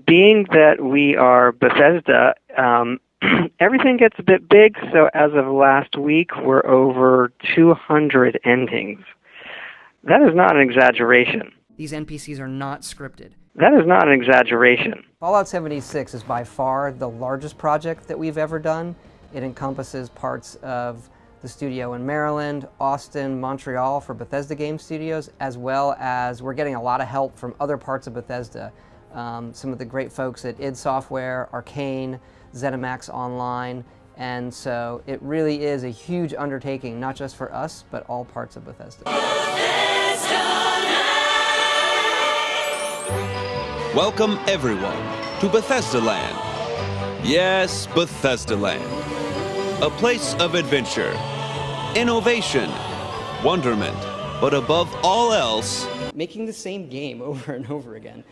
Being that we are Bethesda, everything gets a bit big, so as of last week, we're over 200 endings. That is not an exaggeration. These NPCs are not scripted. That is not an exaggeration. Fallout 76 is by far the largest project that we've ever done. It encompasses parts of the studio in Maryland, Austin, Montreal for Bethesda Game Studios, as well as we're getting a lot of help from other parts of Bethesda. Some of the great folks at id Software, Arcane, ZeniMax Online, and so it really is a huge undertaking, not just for us, but all parts of Bethesda. Welcome everyone to Bethesda Land. Yes, Bethesda Land. A place of adventure, innovation, wonderment, but above all else, Making the same game over and over again.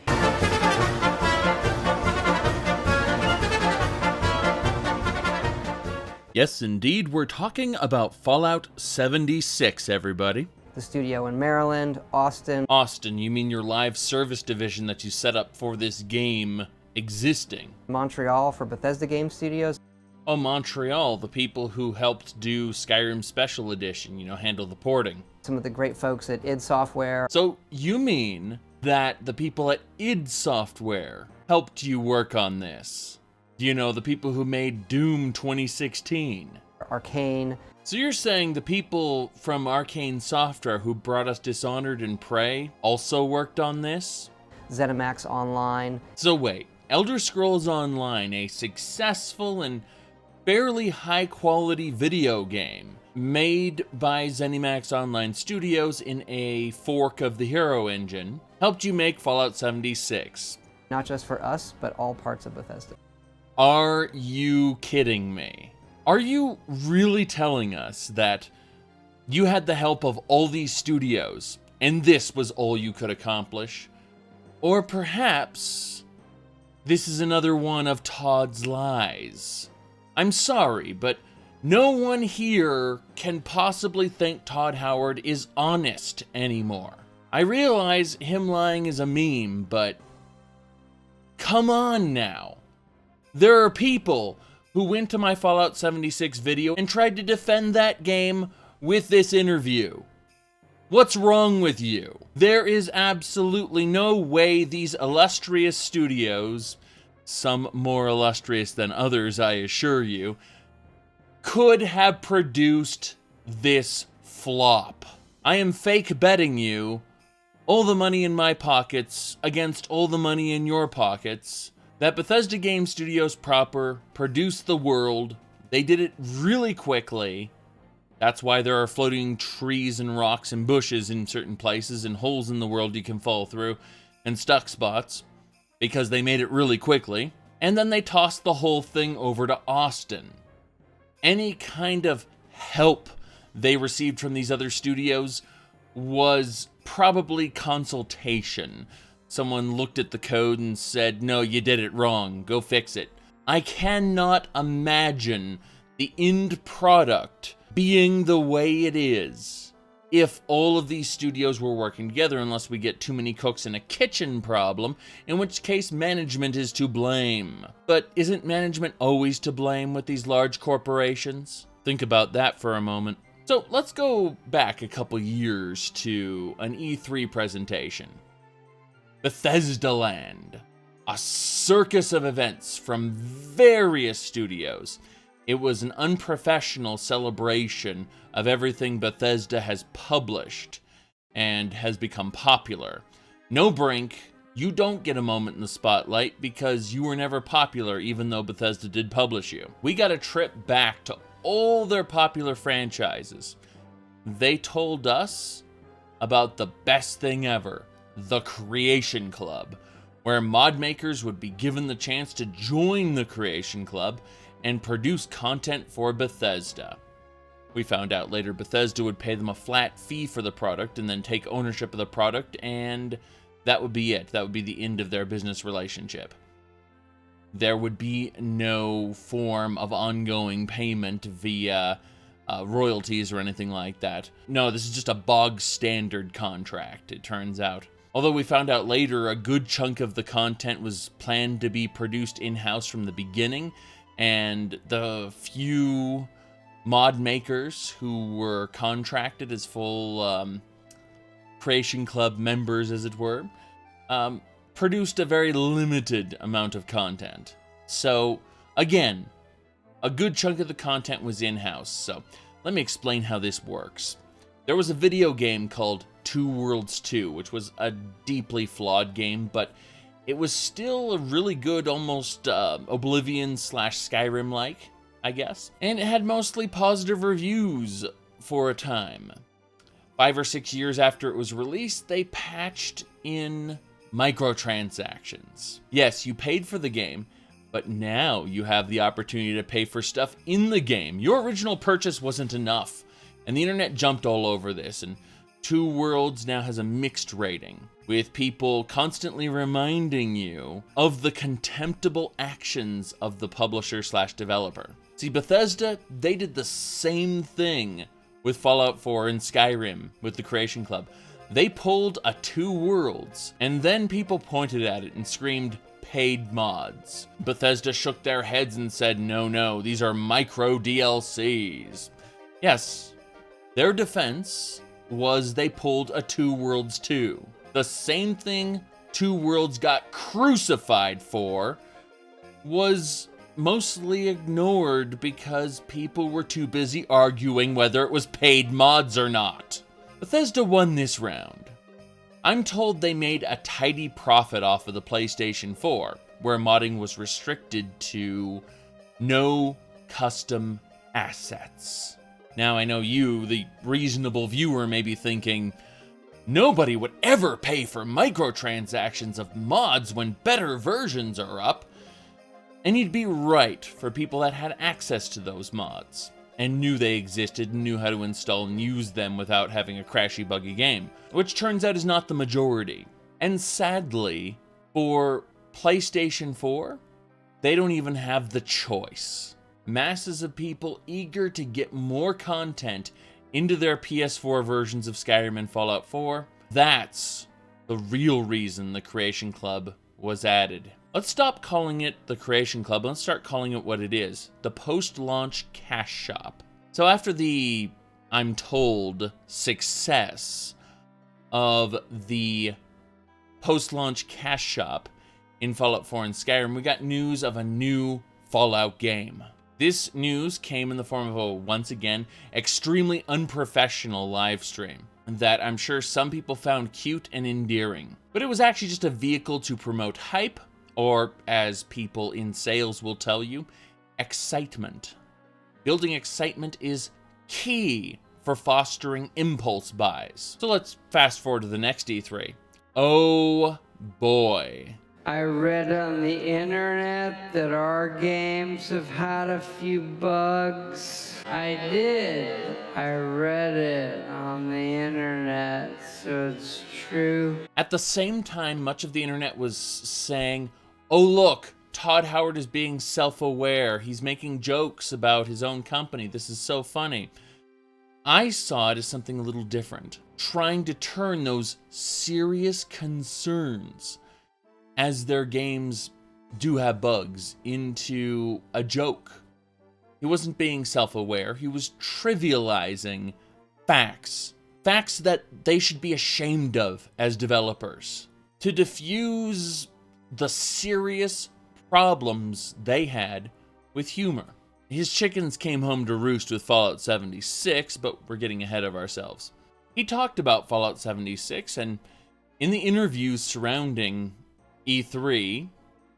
Yes, indeed, we're talking about Fallout 76, everybody. The studio in Maryland, Austin. Austin, you mean your live service division that you set up for this game existing? Montreal for Bethesda Game Studios. Oh, Montreal, the people who helped do Skyrim Special Edition, handle the porting. Some of the great folks at id Software. So you mean that the people at id Software helped you work on this? The people who made Doom 2016. Arcane. So you're saying the people from Arcane Software who brought us Dishonored and Prey also worked on this? ZeniMax Online. So wait, Elder Scrolls Online, a successful and fairly high-quality video game made by ZeniMax Online Studios in a fork of the Hero engine, helped you make Fallout 76. Not just for us, but all parts of Bethesda. Are you kidding me? Are you really telling us that you had the help of all these studios, and this was all you could accomplish? Or perhaps this is another one of Todd's lies? I'm sorry, but no one here can possibly think Todd Howard is honest anymore. I realize him lying is a meme, but come on now. There are people who went to my Fallout 76 video and tried to defend that game with this interview. What's wrong with you? There is absolutely no way these illustrious studios, some more illustrious than others, I assure you, could have produced this flop. I am fake betting you all the money in my pockets against all the money in your pockets that Bethesda Game Studios proper produced The World. They did it really quickly. That's why there are floating trees and rocks and bushes in certain places and holes in the world you can fall through and stuck spots, because they made it really quickly. And then they tossed the whole thing over to Austin. Any kind of help they received from these other studios was probably consultation. Someone looked at the code and said, no, you did it wrong, go fix it. I cannot imagine the end product being the way it is if all of these studios were working together, unless we get too many cooks in a kitchen problem, in which case management is to blame. But isn't management always to blame with these large corporations? Think about that for a moment. So let's go back a couple years to an E3 presentation. Bethesda Land, a circus of events from various studios. It was an unprofessional celebration of everything Bethesda has published and has become popular. No, Brink, you don't get a moment in the spotlight because you were never popular, even though Bethesda did publish you. We got a trip back to all their popular franchises. They told us about the best thing ever, the Creation Club, where mod makers would be given the chance to join the Creation Club and produce content for Bethesda. We found out later Bethesda would pay them a flat fee for the product and then take ownership of the product, and that would be it. That would be the end of their business relationship. There would be no form of ongoing payment via royalties or anything like that. No, this is just a bog standard contract, it turns out. Although we found out later a good chunk of the content was planned to be produced in-house from the beginning, and the few mod makers who were contracted as full Creation Club members, as it were, produced a very limited amount of content. So, again, a good chunk of the content was in-house. So, let me explain how this works. There was a video game called Two Worlds 2, which was a deeply flawed game, but it was still a really good, almost Oblivion/Skyrim-like, I guess. And it had mostly positive reviews for a time. 5 or 6 years after it was released, they patched in microtransactions. Yes, you paid for the game, but now you have the opportunity to pay for stuff in the game. Your original purchase wasn't enough, and the internet jumped all over this, and Two Worlds now has a mixed rating, with people constantly reminding you of the contemptible actions of the publisher/developer. See, Bethesda, they did the same thing with Fallout 4 and Skyrim with the Creation Club. They pulled a Two Worlds, and then people pointed at it and screamed, paid mods. Bethesda shook their heads and said, no, these are micro DLCs. Yes, their defense was they pulled a Two Worlds 2. The same thing Two Worlds got crucified for was mostly ignored because people were too busy arguing whether it was paid mods or not. Bethesda won this round. I'm told they made a tidy profit off of the PlayStation 4, where modding was restricted to no custom assets. Now I know you, the reasonable viewer, may be thinking, nobody would ever pay for microtransactions of mods when better versions are up. And you'd be right for people that had access to those mods, and knew they existed and knew how to install and use them without having a crashy, buggy game, which turns out is not the majority. And sadly, for PlayStation 4, they don't even have the choice. Masses of people eager to get more content into their PS4 versions of Skyrim and Fallout 4, that's the real reason the Creation Club was added. Let's stop calling it the Creation Club, and let's start calling it what it is, the post-launch cash shop. So after the, I'm told, success of the post-launch cash shop in Fallout 4 and Skyrim, we got news of a new Fallout game. This news came in the form of a, once again, extremely unprofessional live stream that I'm sure some people found cute and endearing. But it was actually just a vehicle to promote hype, or, as people in sales will tell you, excitement. Building excitement is key for fostering impulse buys. So let's fast forward to the next E3. Oh boy. I read on the internet that our games have had a few bugs. I did. I read it on the internet, so it's true. At the same time, much of the internet was saying, oh look, Todd Howard is being self-aware. He's making jokes about his own company. This is so funny. I saw it as something a little different, trying to turn those serious concerns, as their games do have bugs, into a joke. He wasn't being self-aware. He was trivializing facts. Facts that they should be ashamed of as developers. To diffuse the serious problems they had with humor. His chickens came home to roost with Fallout 76, but we're getting ahead of ourselves. He talked about Fallout 76, and in the interviews surrounding E3,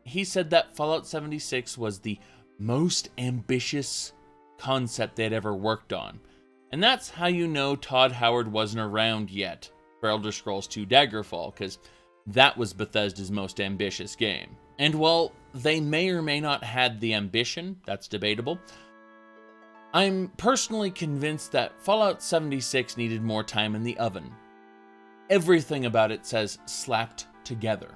he said that Fallout 76 was the most ambitious concept they'd ever worked on. And that's how you know Todd Howard wasn't around yet for Elder Scrolls 2 Daggerfall, because that was Bethesda's most ambitious game. And while they may or may not had the ambition, that's debatable, I'm personally convinced that Fallout 76 needed more time in the oven. Everything about it says slapped together.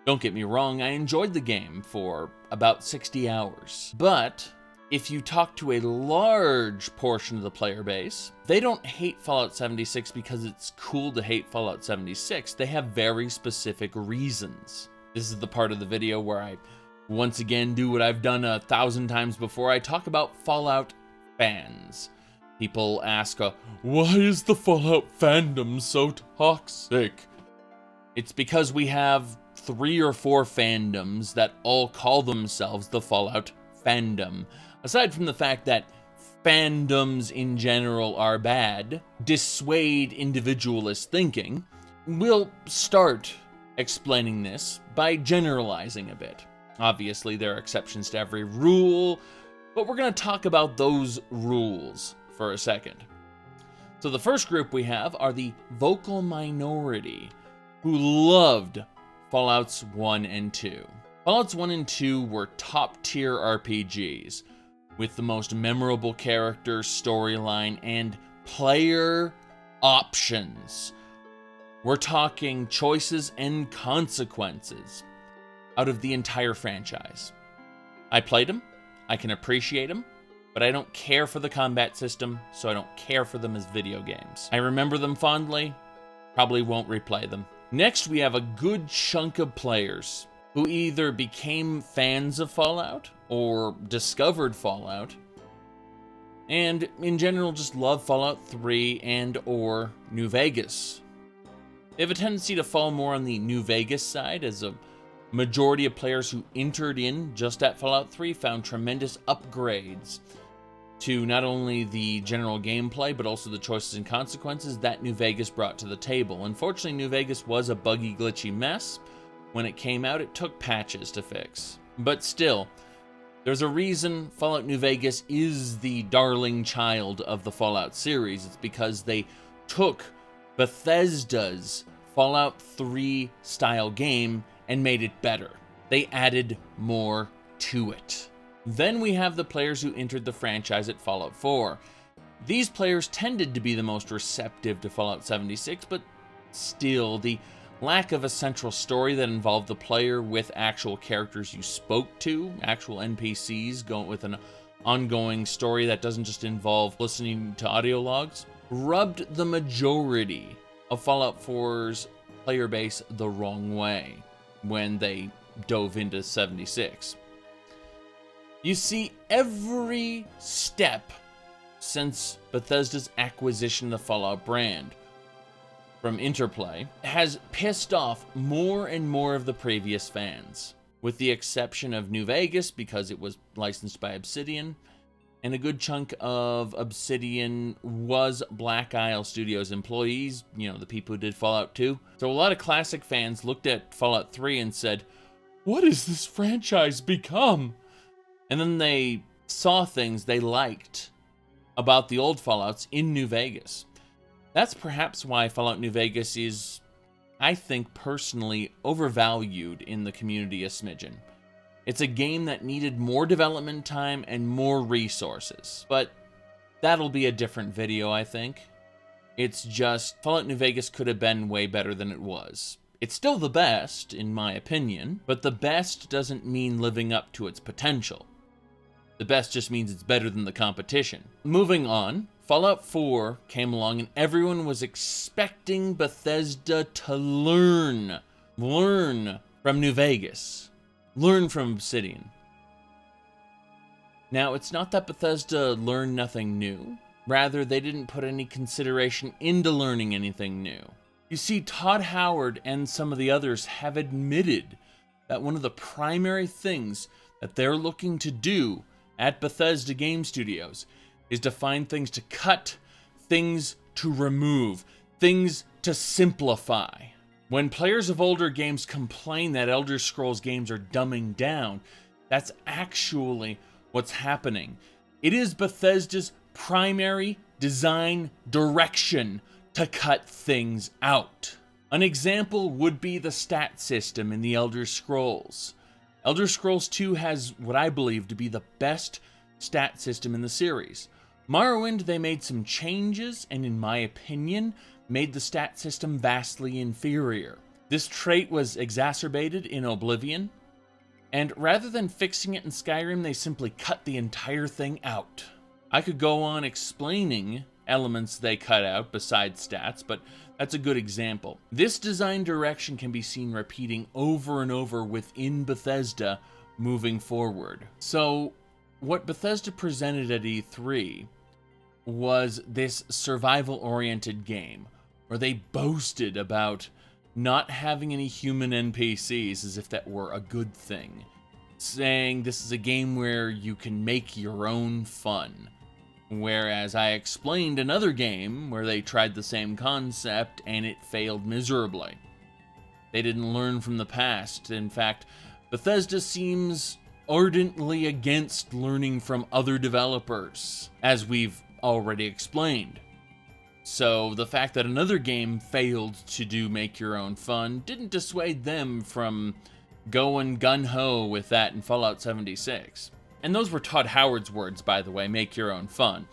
Don't get me wrong, I enjoyed the game for about 60 hours, but if you talk to a large portion of the player base, they don't hate Fallout 76 because it's cool to hate Fallout 76. They have very specific reasons. This is the part of the video where I once again do what I've done 1,000 times before. I talk about Fallout fans. People ask, why is the Fallout fandom so toxic? It's because we have 3 or 4 fandoms that all call themselves the Fallout fandom. Aside from the fact that fandoms in general are bad, dissuade individualist thinking, we'll start explaining this by generalizing a bit. Obviously, there are exceptions to every rule, but we're going to talk about those rules for a second. So the first group we have are the vocal minority, who loved Fallouts 1 and 2. Fallouts 1 and 2 were top-tier RPGs, with the most memorable characters, storyline, and player options. We're talking choices and consequences out of the entire franchise. I played them, I can appreciate them, but I don't care for the combat system, so I don't care for them as video games. I remember them fondly, probably won't replay them. Next, we have a good chunk of players who either became fans of Fallout or discovered Fallout, and in general just love Fallout 3 and or New Vegas. They have a tendency to fall more on the New Vegas side, as a majority of players who entered in just at Fallout 3 found tremendous upgrades to not only the general gameplay, but also the choices and consequences that New Vegas brought to the table. Unfortunately, New Vegas was a buggy, glitchy mess. When it came out, it took patches to fix. But still, there's a reason Fallout New Vegas is the darling child of the Fallout series. It's because they took Bethesda's Fallout 3 style game and made it better. They added more to it. Then we have the players who entered the franchise at Fallout 4. These players tended to be the most receptive to Fallout 76, but still, the lack of a central story that involved the player with actual characters you spoke to, actual NPCs, going with an ongoing story that doesn't just involve listening to audio logs, rubbed the majority of Fallout 4's player base the wrong way when they dove into 76. You see, every step since Bethesda's acquisition of the Fallout brand from Interplay has pissed off more and more of the previous fans, with the exception of New Vegas because it was licensed by Obsidian, and a good chunk of Obsidian was Black Isle Studios employees, you know, the people who did Fallout 2. So a lot of classic fans looked at Fallout 3 and said, what has this franchise become? And then they saw things they liked about the old Fallouts in New Vegas. That's perhaps why Fallout New Vegas is, I think personally, overvalued in the community a smidgen. It's a game that needed more development time and more resources, but that'll be a different video, I think. It's just, Fallout New Vegas could have been way better than it was. It's still the best, in my opinion, but the best doesn't mean living up to its potential. The best just means it's better than the competition. Moving on, Fallout 4 came along and everyone was expecting Bethesda to learn from New Vegas. Learn from Obsidian. Now, it's not that Bethesda learned nothing new. Rather, they didn't put any consideration into learning anything new. You see, Todd Howard and some of the others have admitted that one of the primary things that they're looking to do at Bethesda Game Studios is to find things to cut, things to remove, things to simplify. When players of older games complain that Elder Scrolls games are dumbing down, that's actually what's happening. It is Bethesda's primary design direction to cut things out. An example would be the stat system in the Elder Scrolls. Elder Scrolls 2 has what I believe to be the best stat system in the series. Morrowind, they made some changes, and in my opinion, made the stat system vastly inferior. This trait was exacerbated in Oblivion, And rather than fixing it in Skyrim, they simply cut the entire thing out. I could go on explaining elements they cut out besides stats, but that's a good example. This design direction can be seen repeating over and over within Bethesda moving forward. So what Bethesda presented at E3 was this survival-oriented game, where they boasted about not having any human NPCs as if that were a good thing, saying this is a game where you can make your own fun. Whereas I explained another game where they tried the same concept and it failed miserably. They didn't learn from the past. In fact, Bethesda seems ardently against learning from other developers, as we've already explained. So the fact that another game failed to do make your own fun didn't dissuade them from going gun-ho with that in Fallout 76. And those were Todd Howard's words, by the way, make your own fun.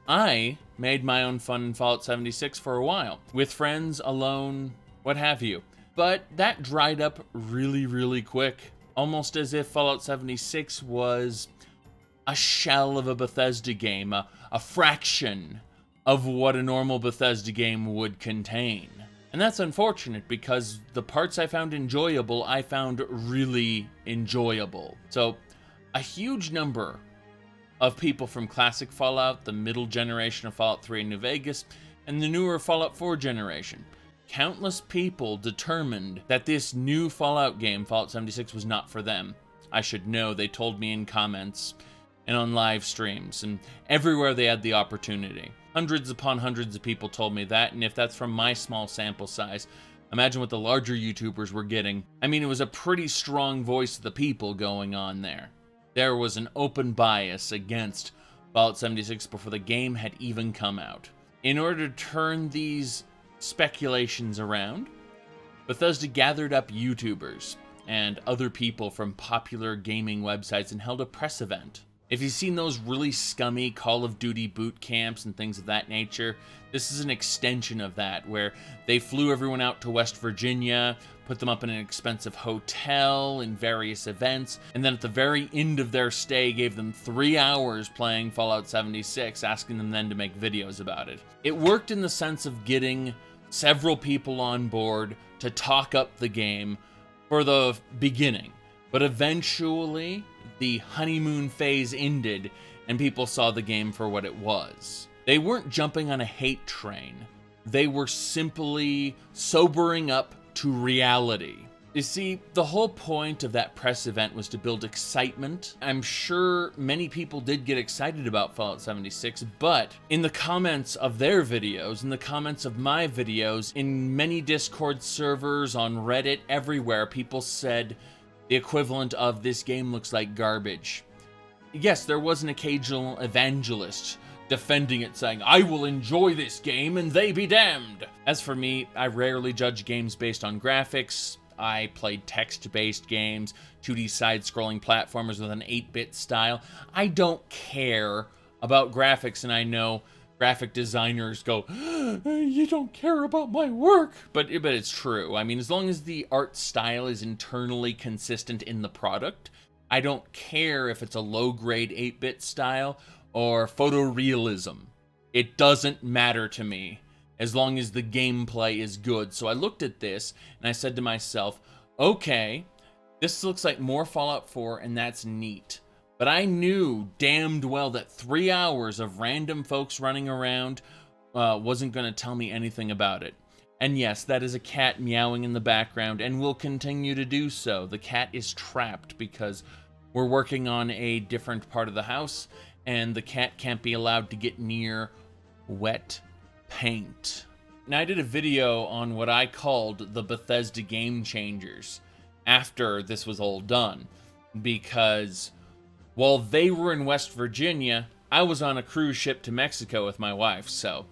I made my own fun in Fallout 76 for a while, with friends, alone, what have you. But that dried up really, really quick, almost as if Fallout 76 was a shell of a Bethesda game, a fraction of what a normal Bethesda game would contain. And that's unfortunate, because the parts I found enjoyable, I found really enjoyable. So, a huge number of people from classic Fallout, the middle generation of Fallout 3 and New Vegas, and the newer Fallout 4 generation, countless people determined that this new Fallout game, Fallout 76, was not for them. I should know, they told me in comments and on live streams, and everywhere they had the opportunity. Hundreds upon hundreds of people told me that, and if that's from my small sample size, imagine what the larger YouTubers were getting. I mean, it was a pretty strong voice of the people going on there. There was an open bias against Fallout 76 before the game had even come out. In order to turn these speculations around, Bethesda gathered up YouTubers and other people from popular gaming websites and held a press event. If you've seen those really scummy Call of Duty boot camps and things of that nature, this is an extension of that, where they flew everyone out to West Virginia, put them up in an expensive hotel in various events, and then at the very end of their stay gave them 3 hours playing Fallout 76, asking them then to make videos about it. It worked in the sense of getting several people on board to talk up the game for the beginning, but eventually the honeymoon phase ended and people saw the game for what it was. They weren't jumping on a hate train. They were simply sobering up to reality. You see, the whole point of that press event was to build excitement. I'm sure many people did get excited about Fallout 76, but in the comments of their videos, in the comments of my videos, in many Discord servers, on Reddit, everywhere, people said the equivalent of this game looks like garbage. Yes, there was an occasional evangelist defending it, saying, I will enjoy this game and they be damned. As for me, I rarely judge games based on graphics. I played text-based games, 2D side-scrolling platformers with an 8-bit style. I don't care about graphics, and I know graphic designers go, you don't care about my work. But it's true. I mean, as long as the art style is internally consistent in the product, I don't care if it's a low-grade 8-bit style or photorealism. It doesn't matter to me as long as the gameplay is good. So I looked at this and I said to myself, okay, this looks like more Fallout 4 and that's neat. But I knew damned well that 3 hours of random folks running around wasn't going to tell me anything about it. And yes, that is a cat meowing in the background and will continue to do so. The cat is trapped because we're working on a different part of the house and the cat can't be allowed to get near wet paint. Now, I did a video on what I called the Bethesda Game Changers after this was all done, because while they were in West Virginia, I was on a cruise ship to Mexico with my wife. So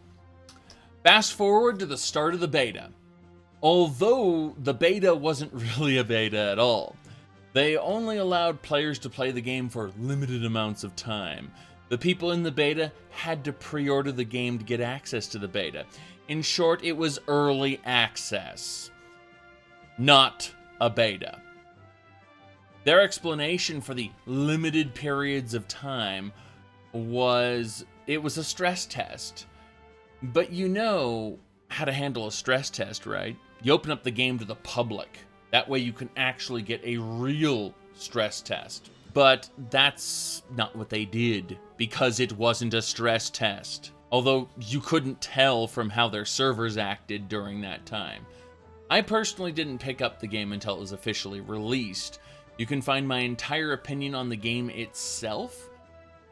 fast forward to the start of the beta. Although the beta wasn't really a beta at all, they only allowed players to play the game for limited amounts of time. The people in the beta had to pre-order the game to get access to the beta. In short, it was early access, not a beta. Their explanation for the limited periods of time was it was a stress test. But you know how to handle a stress test, right? You open up the game to the public. That way you can actually get a real stress test. But that's not what they did, because it wasn't a stress test. Although you couldn't tell from how their servers acted during that time. I personally didn't pick up the game until it was officially released. You can find my entire opinion on the game itself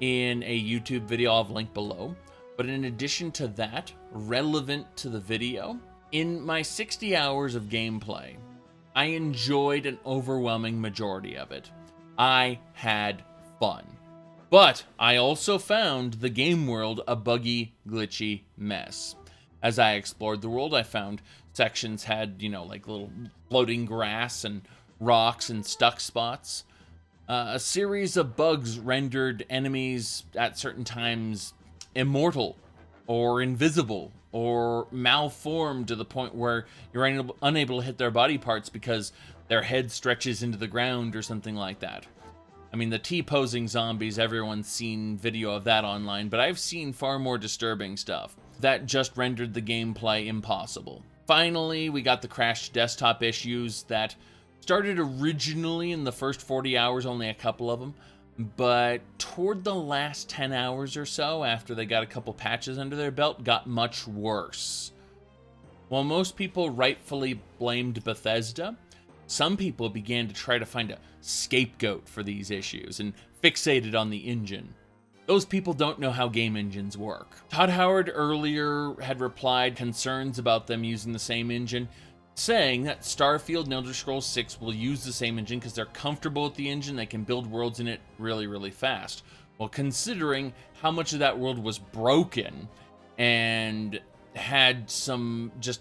in a YouTube video I'll have linked below. But in addition to that, relevant to the video, in my 60 hours of gameplay, I enjoyed an overwhelming majority of it. I had fun. But I also found the game world a buggy, glitchy mess. As I explored the world, I found sections had, like little floating grass and rocks and stuck spots. A series of bugs rendered enemies at certain times immortal or invisible or malformed to the point where you're unable to hit their body parts because their head stretches into the ground or something like that. I mean, the T-posing zombies, everyone's seen video of that online, but I've seen far more disturbing stuff. That just rendered the gameplay impossible. Finally, we got the crashed desktop issues that started originally in the first 40 hours, only a couple of them, but toward the last 10 hours or so, after they got a couple patches under their belt, got much worse. While most people rightfully blamed Bethesda, some people began to try to find a scapegoat for these issues and fixated on the engine. Those people don't know how game engines work. Todd Howard earlier had replied concerns about them using the same engine, saying that Starfield and Elder Scrolls 6 will use the same engine because they're comfortable with the engine, they can build worlds in it really, really fast. Well, considering how much of that world was broken and had some just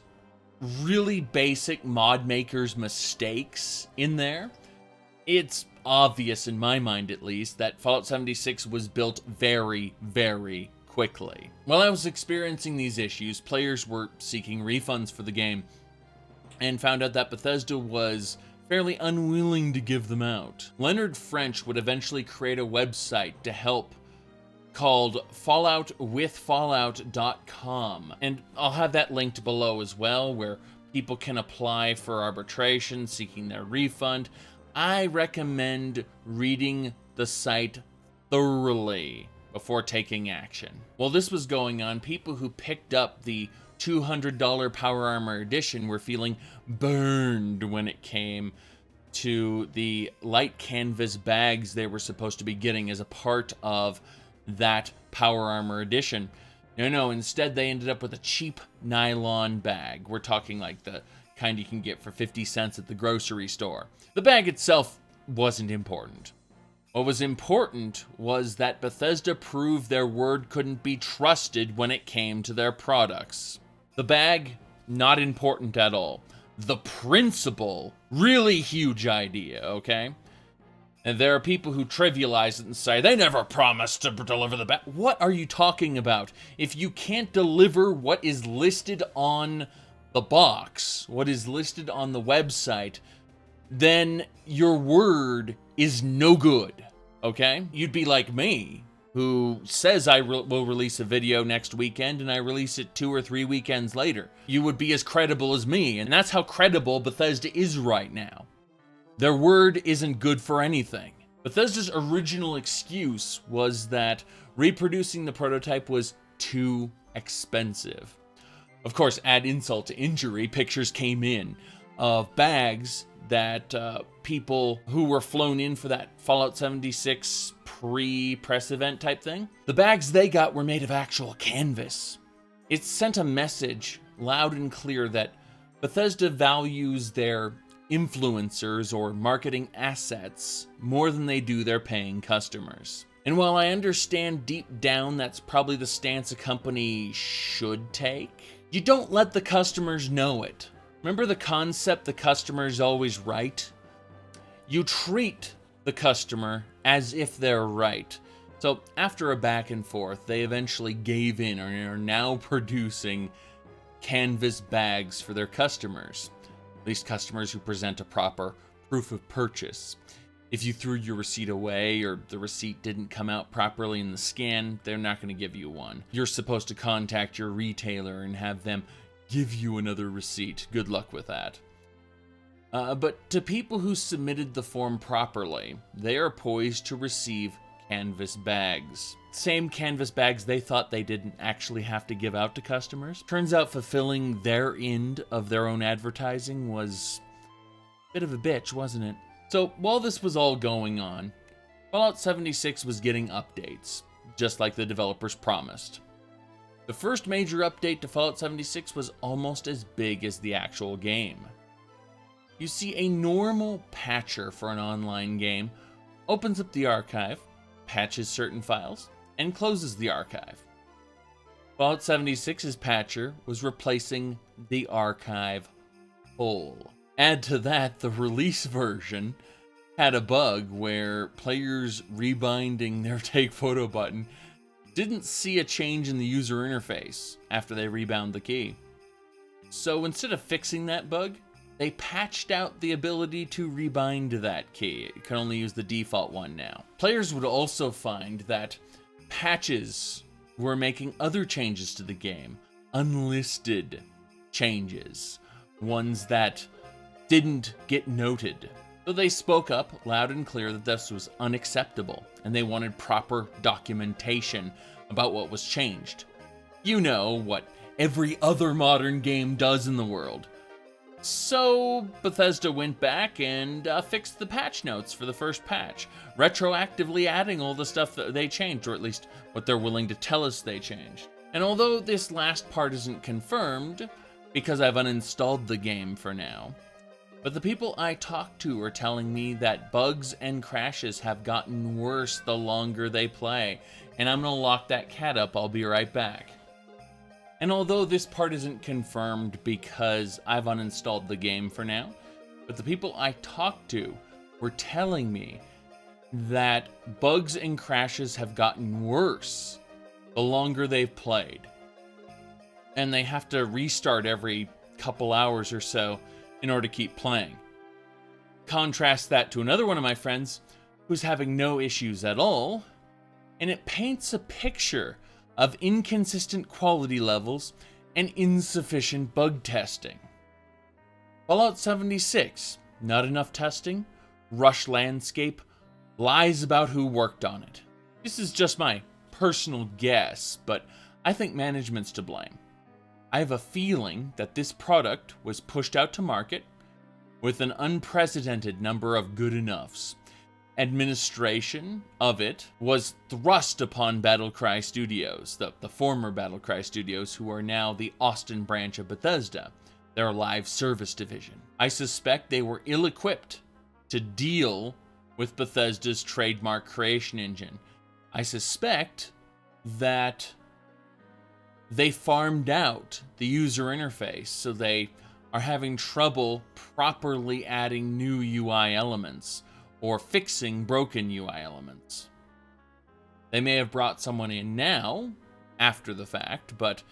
really basic mod makers' mistakes in there, it's obvious, in my mind at least, that Fallout 76 was built very, very quickly. While I was experiencing these issues, players were seeking refunds for the game and found out that Bethesda was fairly unwilling to give them out. Leonard French would eventually create a website to help called falloutwithfallout.com, and I'll have that linked below as well, where people can apply for arbitration seeking their refund. I recommend reading the site thoroughly before taking action. While this was going on, people who picked up the $200 Power Armor Edition were feeling burned when it came to the light canvas bags they were supposed to be getting as a part of that Power Armor Edition. No, instead they ended up with a cheap nylon bag. We're talking like the kind you can get for 50 cents at the grocery store. The bag itself wasn't important. What was important was that Bethesda proved their word couldn't be trusted when it came to their products. The bag, not important at all. The principle, really huge idea, okay? And there are people who trivialize it and say, they never promised to deliver the bag. What are you talking about? If you can't deliver what is listed on the box, what is listed on the website, then your word is no good, okay? You'd be like me, who says I will release a video next weekend and I release it 2 or 3 weekends later. You would be as credible as me, and that's how credible Bethesda is right now. Their word isn't good for anything. Bethesda's original excuse was that reproducing the prototype was too expensive. Of course, add insult to injury, pictures came in of bags that people who were flown in for that Fallout 76 pre-press event type thing, the bags they got were made of actual canvas. It sent a message loud and clear that Bethesda values their influencers or marketing assets more than they do their paying customers. And while I understand deep down that's probably the stance a company should take, you don't let the customers know it. Remember the concept the customer is always right? You treat the customer as if they're right. So after a back and forth, they eventually gave in and are now producing canvas bags for their customers. At least customers who present a proper proof of purchase. if you threw your receipt away or the receipt didn't come out properly in the scan, they're not going to give you one. You're supposed to contact your retailer and have them give you another receipt. Good luck with that. But to people who submitted the form properly, they are poised to receive canvas bags. Same canvas bags they thought they didn't actually have to give out to customers. Turns out fulfilling their end of their own advertising was a bit of a bitch, wasn't it? So while this was all going on, Fallout 76 was getting updates, just like the developers promised. The first major update to Fallout 76 was almost as big as the actual game. You see, a normal patcher for an online game opens up the archive, patches certain files, and closes the archive. Fallout 76's patcher was replacing the archive whole. Add to that, the release version had a bug where players rebinding their take photo button didn't see a change in the user interface after they rebound the key. So instead of fixing that bug, they patched out the ability to rebind that key. You can only use the default one now. Players would also find that patches were making other changes to the game, unlisted changes, ones that didn't get noted. So they spoke up loud and clear that this was unacceptable, and they wanted proper documentation about what was changed. You know what every other modern game does in the world. So Bethesda went back and fixed the patch notes for the first patch, retroactively adding all the stuff that they changed, or at least what they're willing to tell us they changed. And although this last part isn't confirmed, because I've uninstalled the game for now, but the people I talk to are telling me that bugs and crashes have gotten worse the longer they play, and I'm gonna lock that cat up, I'll be right back. And although this part isn't confirmed because I've uninstalled the game for now, but the people I talked to were telling me that bugs and crashes have gotten worse the longer they've played. And they have to restart every couple hours or so in order to keep playing. Contrast that to another one of my friends who's having no issues at all, and it paints a picture of inconsistent quality levels and insufficient bug testing. Fallout 76, not enough testing, rush landscape, lies about who worked on it. This is just my personal guess, but I think management's to blame. I have a feeling that this product was pushed out to market with an unprecedented number of good enoughs. Administration of it was thrust upon Battlecry Studios, the former Battlecry Studios, who are now the Austin branch of Bethesda, their live service division. I suspect they were ill-equipped to deal with Bethesda's trademark creation engine. I suspect that they farmed out the user interface, so they are having trouble properly adding new UI elements or fixing broken UI elements. They may have brought someone in now, after the fact, but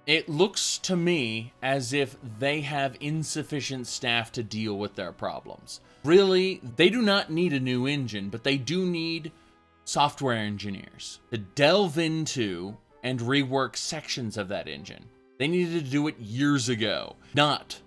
it looks to me as if they have insufficient staff to deal with their problems. Really, they do not need a new engine, but they do need software engineers to delve into and rework sections of that engine. They needed to do it years ago, not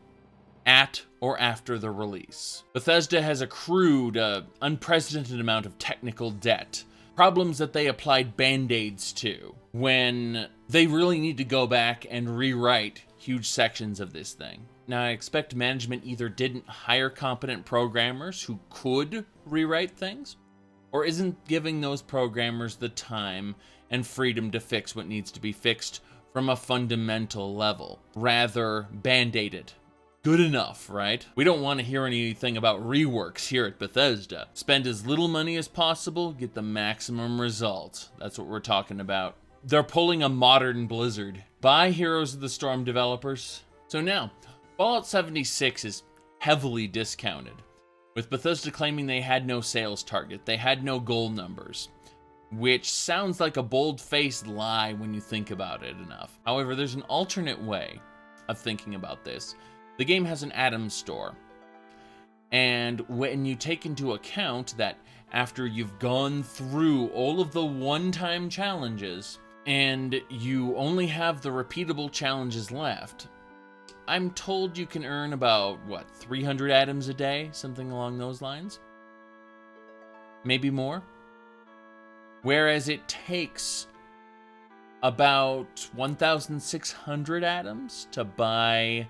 at or after the release. Bethesda has accrued an unprecedented amount of technical debt, problems that they applied band-aids to, when they really need to go back and rewrite huge sections of this thing. Now, I expect management either didn't hire competent programmers who could rewrite things, or isn't giving those programmers the time and freedom to fix what needs to be fixed from a fundamental level. Rather, band-aid it. Good enough, right? We don't want to hear anything about reworks here at Bethesda. Spend as little money as possible, get the maximum result. That's what we're talking about. They're pulling a modern Blizzard. Bye, Heroes of the Storm developers. So now, Fallout 76 is heavily discounted, with Bethesda claiming they had no sales target, they had no goal numbers, which sounds like a bold-faced lie when you think about it enough. However, there's an alternate way of thinking about this. The game has an Atom store, And when you take into account that after you've gone through all of the one-time challenges and you only have the repeatable challenges left, I'm told you can earn about, 300 atoms a day? Something along those lines? Maybe more? Whereas it takes about 1,600 atoms to buy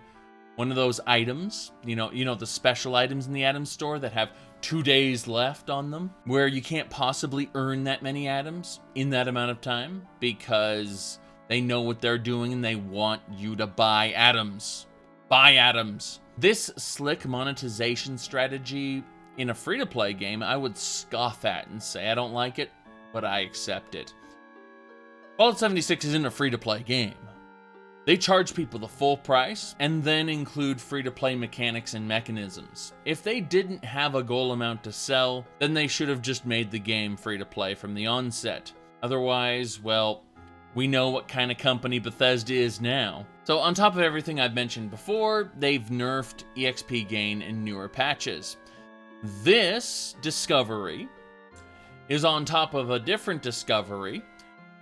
one of those items, you know the special items in the Atom Store that have 2 days left on them, where you can't possibly earn that many atoms in that amount of time because they know what they're doing and they want you to buy atoms. Buy atoms. This slick monetization strategy in a free-to-play game, I would scoff at and say I don't like it, but I accept it. Fallout 76 isn't a free-to-play game. They charge people the full price and then include free-to-play mechanics and mechanisms. If they didn't have a goal amount to sell, then they should have just made the game free-to-play from the onset. Otherwise, well, we know what kind of company Bethesda is now. So on top of everything I've mentioned before, they've nerfed EXP gain in newer patches. This discovery is on top of a different discovery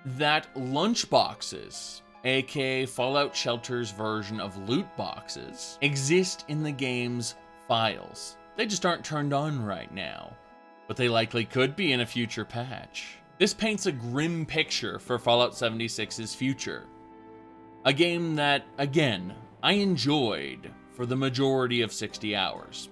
that lunchboxes, aka Fallout Shelter's version of loot boxes, exist in the game's files. They just aren't turned on right now, but they likely could be in a future patch. This paints a grim picture for Fallout 76's future. A game that, again, I enjoyed for the majority of 60 hours.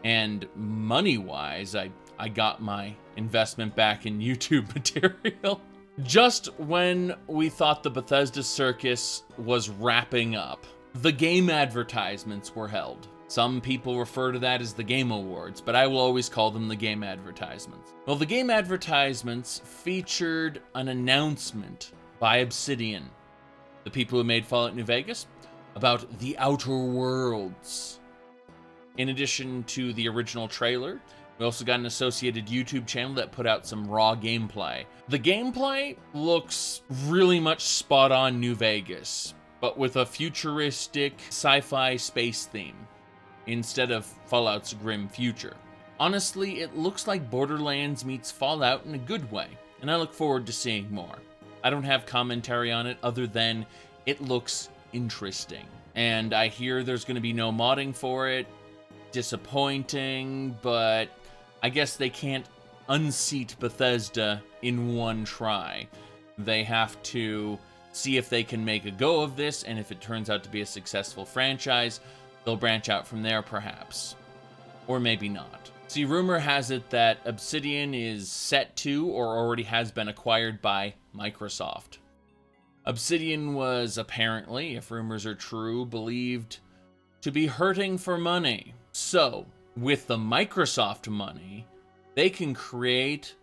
And money-wise, I got my investment back in YouTube material. Just when we thought the Bethesda Circus was wrapping up, the game advertisements were held. Some people refer to that as the Game Awards, but I will always call them the game advertisements. Well, the game advertisements featured an announcement by Obsidian, the people who made Fallout New Vegas, about the Outer Worlds. In addition to the original trailer, we also got an associated YouTube channel that put out some raw gameplay. The gameplay looks really much spot on New Vegas, but with a futuristic sci-fi space theme instead of Fallout's grim future. Honestly, it looks like Borderlands meets Fallout in a good way, and I look forward to seeing more. I don't have commentary on it other than it looks interesting. And I hear there's going to be no modding for it. Disappointing, but I guess they can't unseat Bethesda in one try. They have to see if they can make a go of this, and if it turns out to be a successful franchise, they'll branch out from there perhaps. Or maybe not. See, rumor has it that Obsidian is set to or already has been acquired by Microsoft. Obsidian was apparently, if rumors are true, believed to be hurting for money. So, with the Microsoft money, they can create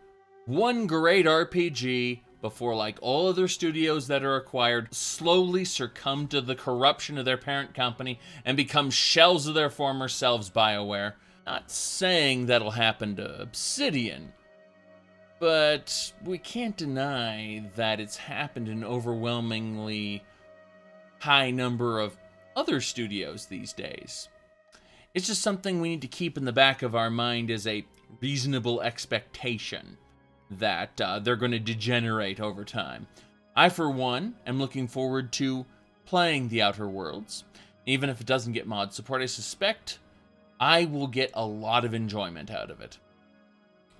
one great RPG before, like all other studios that are acquired, slowly succumb to the corruption of their parent company and become shells of their former selves, BioWare. Not saying that'll happen to Obsidian, but we can't deny that it's happened in an overwhelmingly high number of other studios these days. It's just something we need to keep in the back of our mind as a reasonable expectation that they're going to degenerate over time. I, for one, am looking forward to playing The Outer Worlds. Even if it doesn't get mod support, I suspect I will get a lot of enjoyment out of it.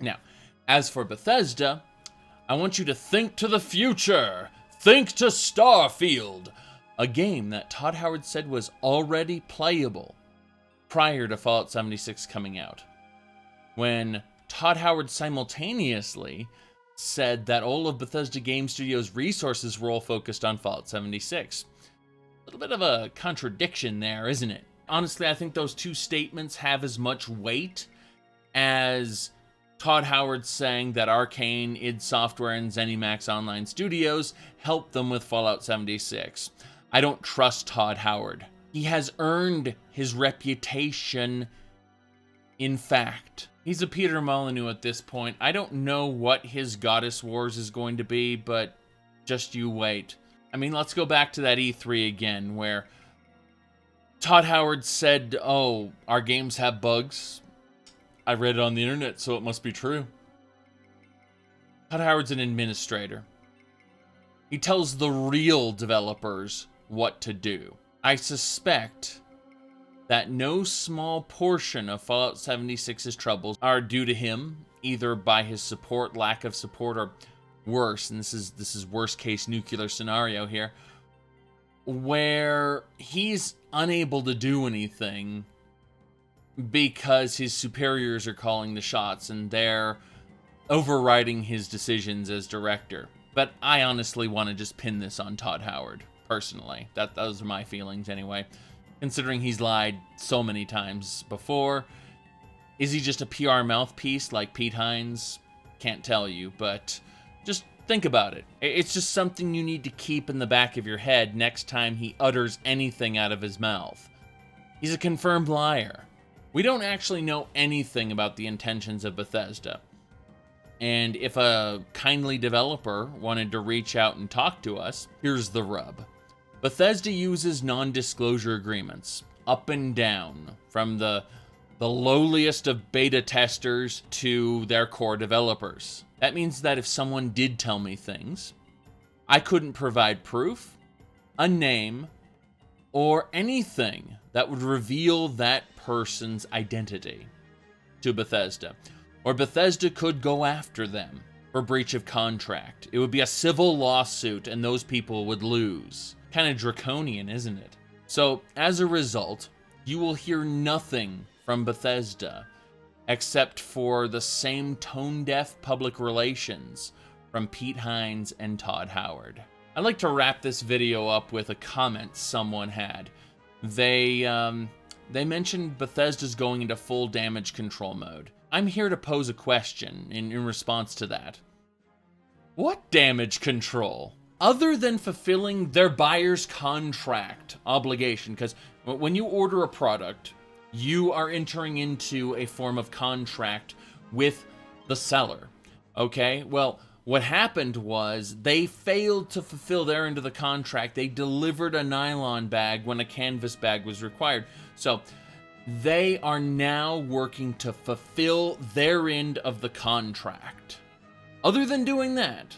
Now, as for Bethesda, I want you to think to the future. Think to Starfield, a game that Todd Howard said was already playable prior to Fallout 76 coming out. When Todd Howard simultaneously said that all of Bethesda Game Studios' resources were all focused on Fallout 76. A little bit of a contradiction there, isn't it? Honestly, I think those two statements have as much weight as Todd Howard saying that Arcane, id Software, and ZeniMax Online Studios helped them with Fallout 76. I don't trust Todd Howard. He has earned his reputation in fact. He's a Peter Molyneux at this point. I don't know what his Goddess Wars is going to be, but just you wait. I mean, let's go back to that E3 again, where Todd Howard said, oh, our games have bugs, I read it on the internet, so it must be true. Todd Howard's an administrator. He tells the real developers what to do. I suspect that no small portion of Fallout 76's troubles are due to him, either by his support, lack of support, or worse, and this is worst case nuclear scenario here, where he's unable to do anything because his superiors are calling the shots and they're overriding his decisions as director. But I honestly want to just pin this on Todd Howard, personally. Those are my feelings anyway. Considering he's lied so many times before. Is he just a PR mouthpiece like Pete Hines? Can't tell you, but just think about it. It's just something you need to keep in the back of your head next time he utters anything out of his mouth. He's a confirmed liar. We don't actually know anything about the intentions of Bethesda. And if a kindly developer wanted to reach out and talk to us, here's the rub. Bethesda uses non-disclosure agreements, up and down, from the lowliest of beta testers to their core developers. That means that if someone did tell me things, I couldn't provide proof, a name, or anything that would reveal that person's identity to Bethesda. Or Bethesda could go after them for breach of contract. It would be a civil lawsuit and those people would lose. Kind of draconian, isn't it? So, as a result, you will hear nothing from Bethesda except for the same tone-deaf public relations from Pete Hines and Todd Howard. I'd like to wrap this video up with a comment someone had. They mentioned Bethesda's going into full damage control mode. I'm here to pose a question in response to that. What damage control? Other than fulfilling their buyer's contract obligation, because when you order a product, you are entering into a form of contract with the seller, okay? Well, what happened was they failed to fulfill their end of the contract. They delivered a nylon bag when a canvas bag was required. So they are now working to fulfill their end of the contract. Other than doing that,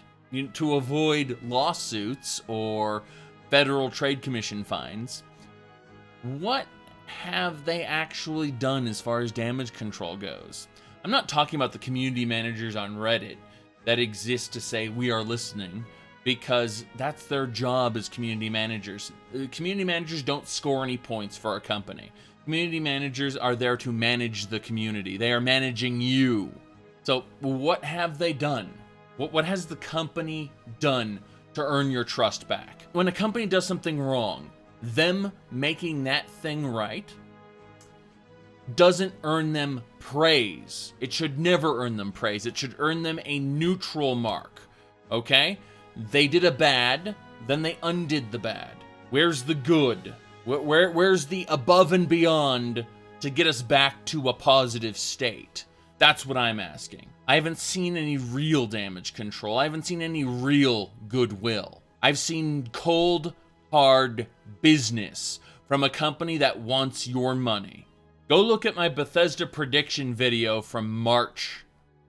to avoid lawsuits or Federal Trade Commission fines, what have they actually done as far as damage control goes? I'm not talking about the community managers on Reddit that exist to say, we are listening, because that's their job as community managers. Community managers don't score any points for a company. Community managers are there to manage the community. They are managing you. So what have they done? What has the company done to earn your trust back? When a company does something wrong, them making that thing right doesn't earn them praise. It should never earn them praise. It should earn them a neutral mark, okay? They did a bad, then they undid the bad. Where's the good? Where's the above and beyond to get us back to a positive state? That's what I'm asking. I haven't seen any real damage control. I haven't seen any real goodwill. I've seen cold, hard business from a company that wants your money. Go look at my Bethesda prediction video from March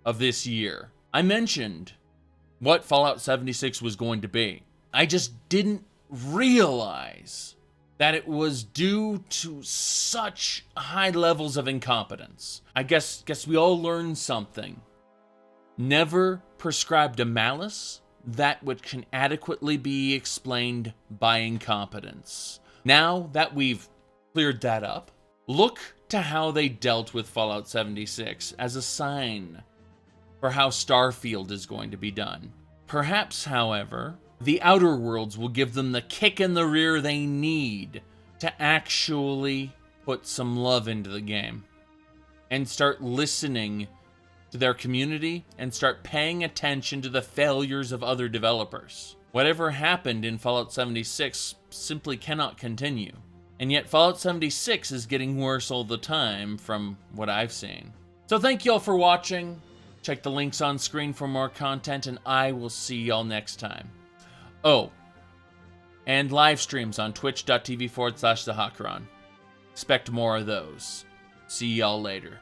of this year. I mentioned what Fallout 76 was going to be. I just didn't realize that it was due to such high levels of incompetence. I guess we all learned something. Never prescribe to malice that which can adequately be explained by incompetence. Now that we've cleared that up, look to how they dealt with Fallout 76 as a sign for how Starfield is going to be done. Perhaps, however, the Outer Worlds will give them the kick in the rear they need to actually put some love into the game and start listening to their community and start paying attention to the failures of other developers. Whatever happened in Fallout 76 simply cannot continue. And yet Fallout 76 is getting worse all the time from what I've seen. So thank you all for watching. Check the links on screen for more content, and I will see y'all next time. Oh, and live streams on twitch.tv/Zhakaron. Expect more of those. See y'all later.